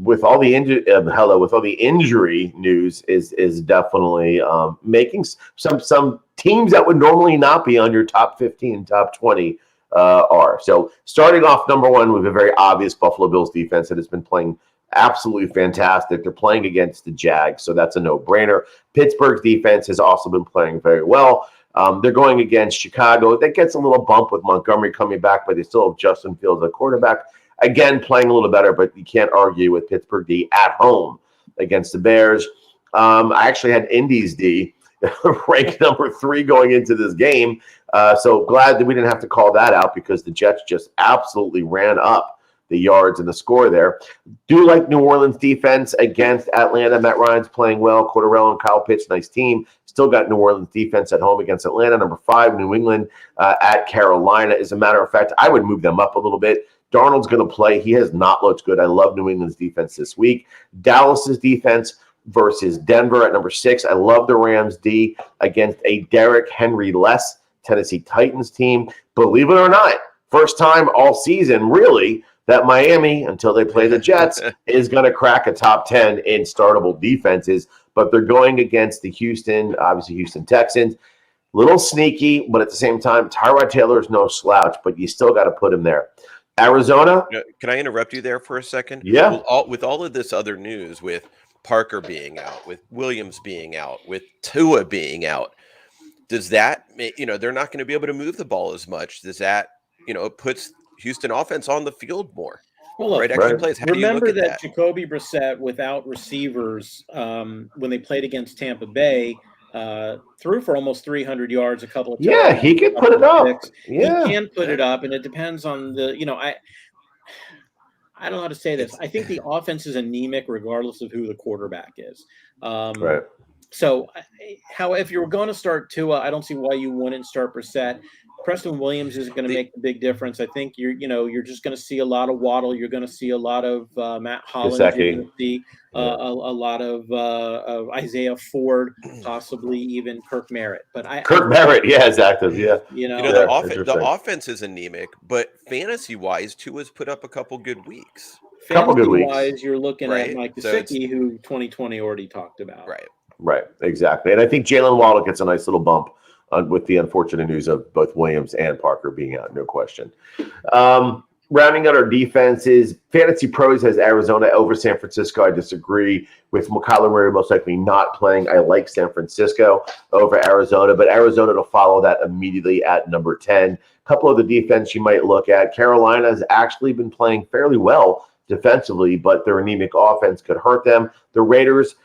with all the injury news is definitely making some teams that would normally not be on your top 15, top 20 are. So starting off number one with a very obvious Buffalo Bills defense that has been playing absolutely fantastic. They're playing against the Jags, so that's a no-brainer. Pittsburgh's defense has also been playing very well. They're going against Chicago. That gets a little bump with Montgomery coming back, but they still have Justin Fields at quarterback. Again, playing a little better, but you can't argue with Pittsburgh D at home against the Bears. I actually had Indy's D ranked number 3 going into this game. So glad that we didn't have to call that out because the Jets just absolutely ran up the yards and the score there. Do like New Orleans defense against Atlanta. Matt Ryan's playing well. Cordarrelle and Kyle Pitts, nice team. Still got New Orleans defense at home against Atlanta. Number 5, New England at Carolina. As a matter of fact, I would move them up a little bit. Darnold's going to play. He has not looked good. I love New England's defense this week. Dallas's defense versus Denver at number 6. I love the Rams D against a Derrick Henry-less Tennessee Titans team. Believe it or not, first time all season, really, that Miami, until they play the Jets, is going to crack a top 10 in startable defenses. But they're going against the Houston Texans. Little sneaky, but at the same time, Tyrod Taylor is no slouch, but you still got to put him there. Arizona. Can I interrupt you there for a second? Yeah. With all of this other news, with Parker being out, with Williams being out, with Tua being out, does that make, they're not going to be able to move the ball as much? Does that, it puts Houston offense on the field more? Well, look, right? Extra plays. How remember do you look at that Jacoby Brissett without receivers when they played against Tampa Bay threw for almost 300 yards a couple of times. Yeah, he can put it up. Yeah. He can put it up, and it depends on the, I don't know how to say this. I think the offense is anemic regardless of who the quarterback is. Right. So, if you were going to start Tua, I don't see why you wouldn't start Brissett. Preston Williams is going to make a big difference. I think you're just going to see a lot of Waddle. You're going to see a lot of Matt Holland. You're going to see a lot of Isaiah Ford, possibly even Kirk Merritt. But Kirk Merritt, yeah, is active. Yeah, the offense is anemic, but fantasy wise, Tua's put up a couple good weeks. Fantasy-wise, you're looking at Mike Gesicki, who 2020 already talked about. Right, exactly. And I think Jalen Waddle gets a nice little bump with the unfortunate news of both Williams and Parker being out, no question. Rounding out our defenses, Fantasy Pros has Arizona over San Francisco. I disagree with Kyler Murray most likely not playing. I like San Francisco over Arizona, but Arizona to follow that immediately at number 10. A couple of the defense you might look at. Carolina has actually been playing fairly well defensively, but their anemic offense could hurt them. The Raiders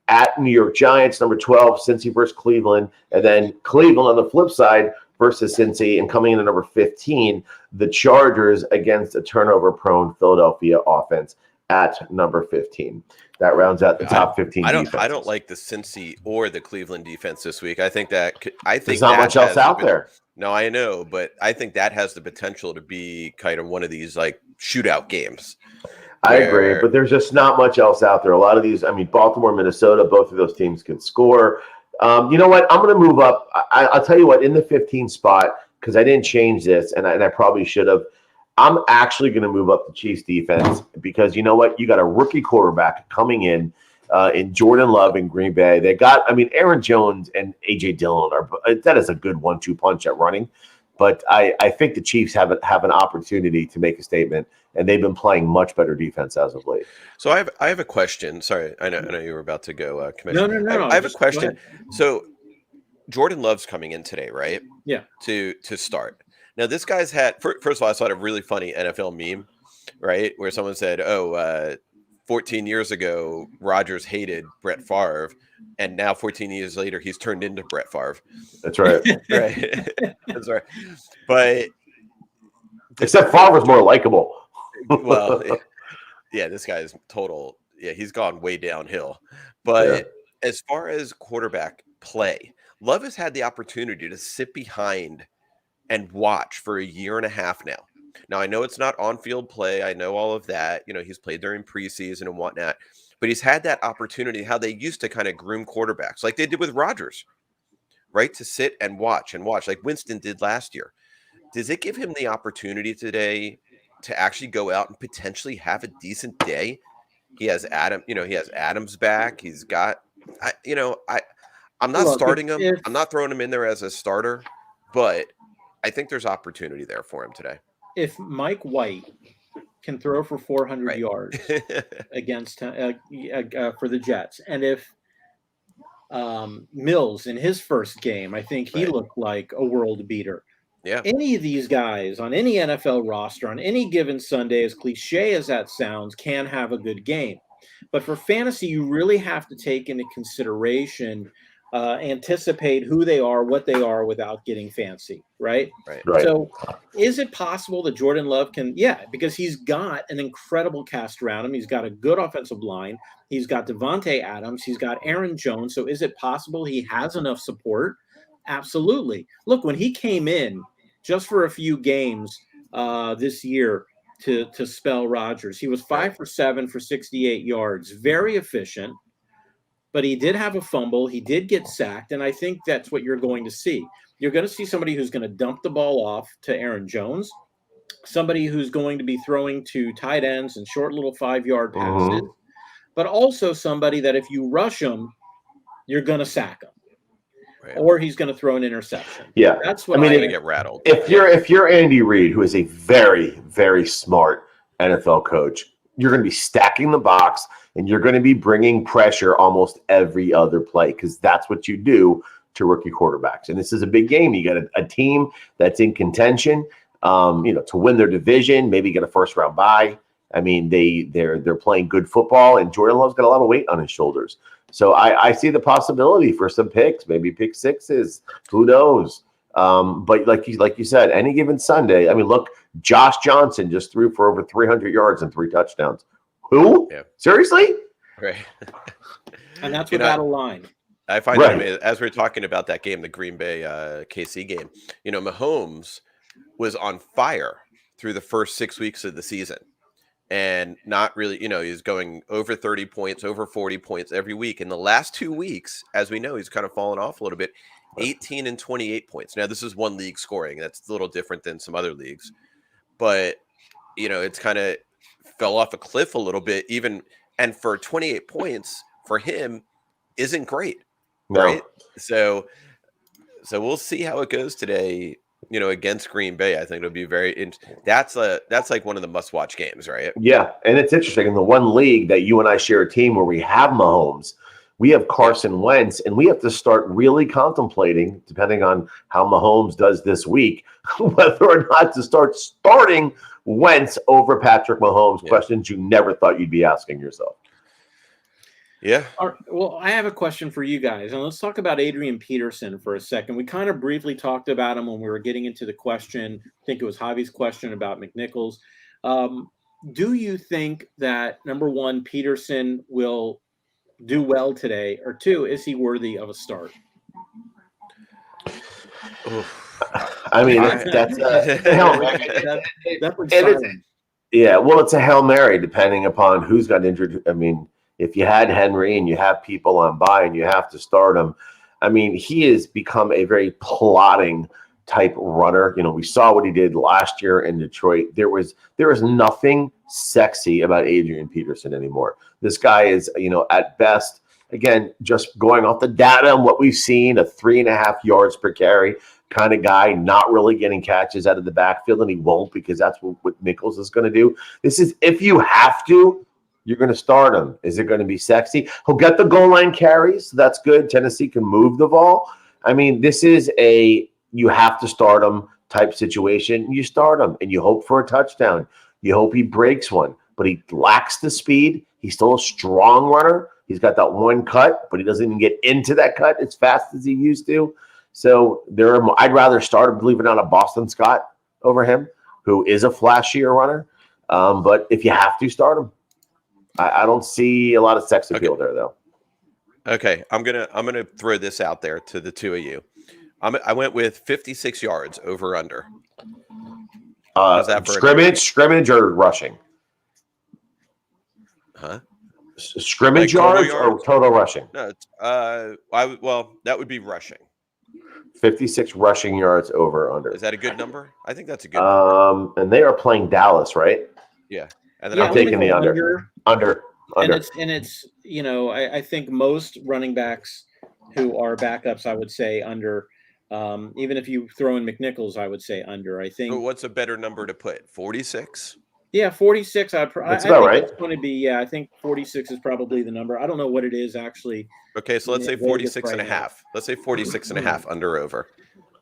at New York Giants, number 12, Cincy versus Cleveland, and then Cleveland on the flip side versus Cincy, and coming in at number 15, the Chargers against a turnover-prone Philadelphia offense at number 15. That rounds out the top 15 defenses. I don't like the Cincy or the Cleveland defense this week. I think there's not much else out there. No, I know, but I think that has the potential to be kind of one of these like shootout games. I agree, but there's just not much else out there. A lot of these, Baltimore, Minnesota, both of those teams can score. You know what? I'm going to move up. I'll tell you what, in the 15 spot, because I didn't change this, and I probably should have, I'm actually going to move up the Chiefs defense because you know what? You got a rookie quarterback coming in Jordan Love in Green Bay. They got, Aaron Jones and A.J. Dillon, that is a good 1-2 punch at running. But I think the Chiefs have an opportunity to make a statement, and they've been playing much better defense as of late. So I have a question. Sorry, I know you were about to go, Commissioner. No. I have a question. So Jordan Love's coming in today, right? Yeah. To start. Now this guy's had first of all, I saw a really funny NFL meme, right, where someone said, 14 years ago, Rodgers hated Brett Favre, and now 14 years later, he's turned into Brett Favre. That's right. Right. That's right. But except Favre's more likable. Well, yeah, this guy is total. Yeah, he's gone way downhill. But as far as quarterback play, Love has had the opportunity to sit behind and watch for a year and a half now. Now, I know it's not on-field play. I know all of that. He's played during preseason and whatnot, but he's had that opportunity, how they used to kind of groom quarterbacks, like they did with Rodgers, right? To sit and watch, like Winston did last year. Does it give him the opportunity today to actually go out and potentially have a decent day? He has Adams back. He's got, I'm not starting him. I'm not throwing him in there as a starter, but I think there's opportunity there for him today. If Mike White can throw for 400 yards against for the Jets, and if Mills in his first game, I think he looked like a world beater. Yeah. Any of these guys on any NFL roster on any given Sunday, as cliche as that sounds, can have a good game. But for fantasy, you really have to take into consideration, anticipate who they are, what they are, without getting fancy, right? So is it possible that Jordan Love can? Yeah, because he's got an incredible cast around him. He's got a good offensive line. He's got Devonta Adams. He's got Aaron Jones. So is it possible he has enough support? Absolutely. Look, when he came in just for a few games this year to spell Rodgers, he was 5 for 7 for 68 yards, very efficient, but he did have a fumble. He did get sacked, and I think that's what you're going to see. You're going to see somebody who's going to dump the ball off to Aaron Jones, somebody who's going to be throwing to tight ends and short little 5-yard passes, but also somebody that if you rush him, you're going to sack him. Or he's going to throw an interception. Yeah, that's what I'm going to get rattled. If you're Andy Reid, who is a very, very smart NFL coach, you're going to be stacking the box and you're going to be bringing pressure almost every other play because that's what you do to rookie quarterbacks. And this is a big game. You got a team that's in contention, to win their division, maybe get a first-round bye. I mean, they're playing good football, and Jordan Love's got a lot of weight on his shoulders. So I see the possibility for some picks, maybe pick sixes. Who knows? But like you said, any given Sunday, I mean, look, Josh Johnson just threw for over 300 yards and 3 touchdowns. Who? Yeah. Seriously? Right. And that's without a line. I find it amazing. As we're talking about that game, the Green Bay KC game, Mahomes was on fire through the first 6 weeks of the season. And not really, he's going over 30 points, over 40 points every week. In the last 2 weeks, as we know, he's kind of fallen off a little bit, 18 and 28 points. Now, this is one league scoring. That's a little different than some other leagues. But, it's kind of fell off a cliff a little bit even. And for 28 points for him isn't great, right? So we'll see how it goes today. Against Green Bay, I think it'll be very. That's like one of the must-watch games, right? Yeah, and it's interesting. In the one league that you and I share a team where we have Mahomes, we have Carson Wentz, and we have to start really contemplating, depending on how Mahomes does this week, whether or not to start starting Wentz over Patrick Mahomes. Yeah. Questions you never thought you'd be asking yourself. Yeah. Well, I have a question for you guys, and let's talk about Adrian Peterson for a second. We kind of briefly talked about him when we were getting into the question. I think it was Javi's question about McNichols. Do you think that, number one, Peterson will do well today, or two, is he worthy of a start? I mean, that's Hail Mary. Yeah, well, it's a Hail Mary depending upon who's got injured. I mean, if you had Henry and you have people on bye and you have to start him, I mean, he has become a very plodding type runner. We saw what he did last year in Detroit. There is nothing sexy about Adrian Peterson anymore. This guy is, at best, again, just going off the data and what we've seen, a 3.5 yards per carry kind of guy, not really getting catches out of the backfield, and he won't because that's what Nichols is going to do. This is if you have to. You're going to start him. Is it going to be sexy? He'll get the goal line carries. So that's good. Tennessee can move the ball. I mean, this is you have to start him type situation. You start him and you hope for a touchdown. You hope he breaks one, but he lacks the speed. He's still a strong runner. He's got that one cut, but he doesn't even get into that cut as fast as he used to. So I'd rather start, believe it or not, a Boston Scott over him, who is a flashier runner. But if you have to start him, I don't see a lot of sex appeal there, though. Okay, I'm gonna throw this out there to the two of you. I went with 56 yards over under. How's that for scrimmage or rushing? Huh? Scrimmage yards or total rushing? No, it's, that would be rushing. 56 rushing yards over under. Is that a good number? I think that's a good number. And they are playing Dallas, right? Yeah. And then I'm taking the under. Under. And it's I think most running backs who are backups, I would say under. Even if you throw in McNichols, I would say under. I think. But what's a better number to put? 46? Yeah, 46. That's I think right. it's going to be. Yeah, I think 46 is probably the number. I don't know what it is actually. Okay, so let's say 46 and a half. Let's say 46 and a half under over.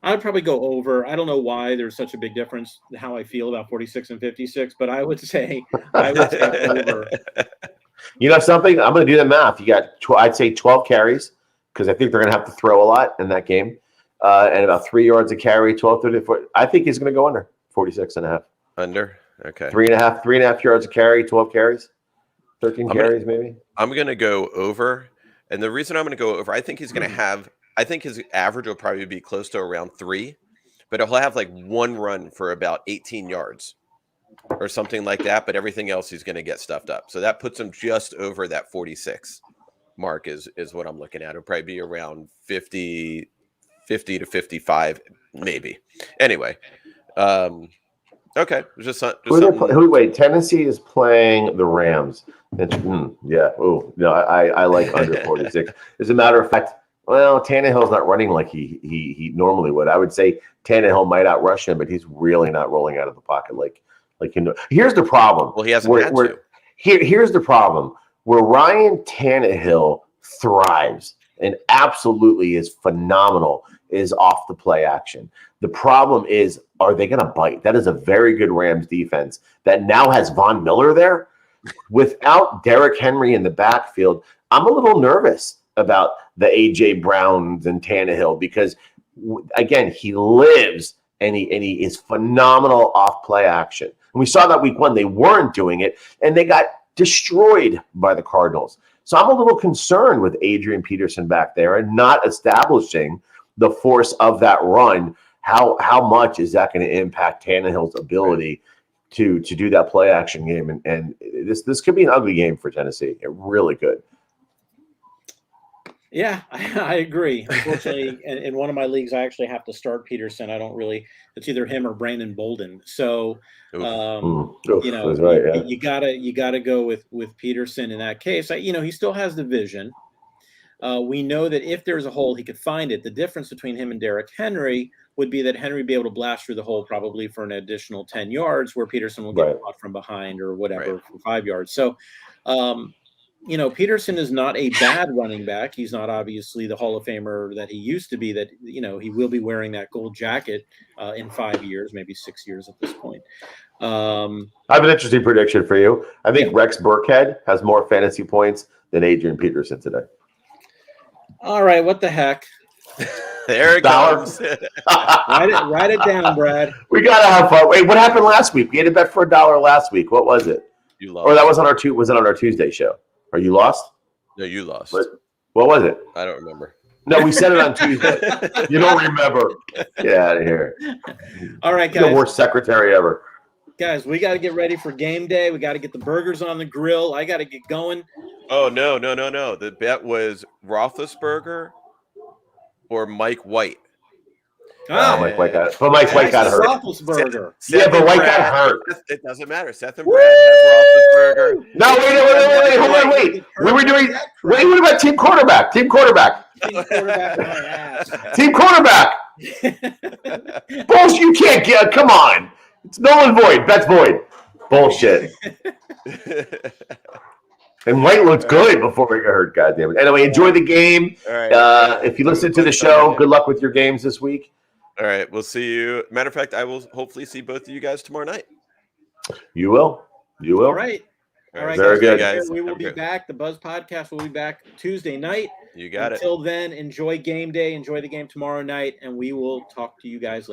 I'd probably go over. I don't know why there's such a big difference how I feel about 46 and 56, but I would say over. You know something? I'm going to do the math. You got, I'd say 12 carries because I think they're going to have to throw a lot in that game, and about 3 yards a carry, 12, 34. I think he's going to go under 46 and a half. Under? Okay. 3.5 yards a carry, 12 carries, 13 carries maybe. I'm going to go over. And the reason I'm going to go over, I think he's going to have, I think his average will probably be close to around 3, but he'll have like one run for about 18 yards or something like that. But everything else, he's going to get stuffed up. So that puts him just over that 46 mark is what I'm looking at. It'll probably be around 50 to 55, maybe. Anyway. Okay. Wait, Tennessee is playing the Rams. Yeah. Oh, no, I like under 46. As a matter of fact, well, Tannehill's not running like he normally would. I would say Tanehill might outrush him, but he's really not rolling out of the pocket like Here's the problem. Well, he hasn't had to. Here's the problem. Where Ryan Tannehill thrives and absolutely is phenomenal is off the play action. The problem is, are they going to bite? That is a very good Rams defense that now has Von Miller there. Without Derrick Henry in the backfield, I'm a little nervous about the A.J. Browns and Tannehill because, again, he lives and he is phenomenal off play action. And we saw that week 1. They weren't doing it, and they got destroyed by the Cardinals. So I'm a little concerned with Adrian Peterson back there and not establishing the force of that run. How much is that going to impact Tannehill's ability to do that play action game? And this could be an ugly game for Tennessee. It really could. Yeah, I agree. Unfortunately, in one of my leagues, I actually have to start Peterson. It's either him or Brandon Bolden. So, that's right, yeah. you gotta go with Peterson in that case. He still has the vision. We know that if there's a hole, he could find it. The difference between him and Derrick Henry would be that Henry would be able to blast through the hole probably for an additional 10 yards, where Peterson will get caught from behind or whatever for 5 yards. So, Peterson is not a bad running back. He's not obviously the Hall of Famer that he used to be, that, he will be wearing that gold jacket in 5 years, maybe 6 years at this point. I have an interesting prediction for you. I think Rex Burkhead has more fantasy points than Adrian Peterson today. All right, what the heck? There it goes. write it down, Brad. We gotta have fun. Wait, what happened last week? We had a bet for $1 last week. What was it? You lost. Or that was on our Tuesday show. Are you lost? No, you lost. What was it? I don't remember. No, we said it on Tuesday. You don't remember? Get out of here. All right, guys. The worst secretary ever. Guys, we got to get ready for game day. We got to get the burgers on the grill. I got to get going. Oh, no. The bet was Roethlisberger or Mike White. Mike White got hurt. But Mike White got hurt. Roethlisberger. But White got hurt. It doesn't matter. Seth and Brad have Roethlisberger. No, wait. Hold on, wait. We were doing. Wait, what about team quarterback? Team quarterback. Team quarterback on my ass. Team quarterback. Bullshit. You can't get. Come on. It's null and void. Bet's void. Bullshit. And White looked good before we got hurt. Goddamn it. Anyway, enjoy the game. All right. If you listen to the show, good luck with your games this week. All right, we'll see you. Matter of fact, I will hopefully see both of you guys tomorrow night. You will. All right. Very good, guys. We will be back. The Buzz Podcast will be back Tuesday night. You got it. Until then, enjoy game day. Enjoy the game tomorrow night, and we will talk to you guys later.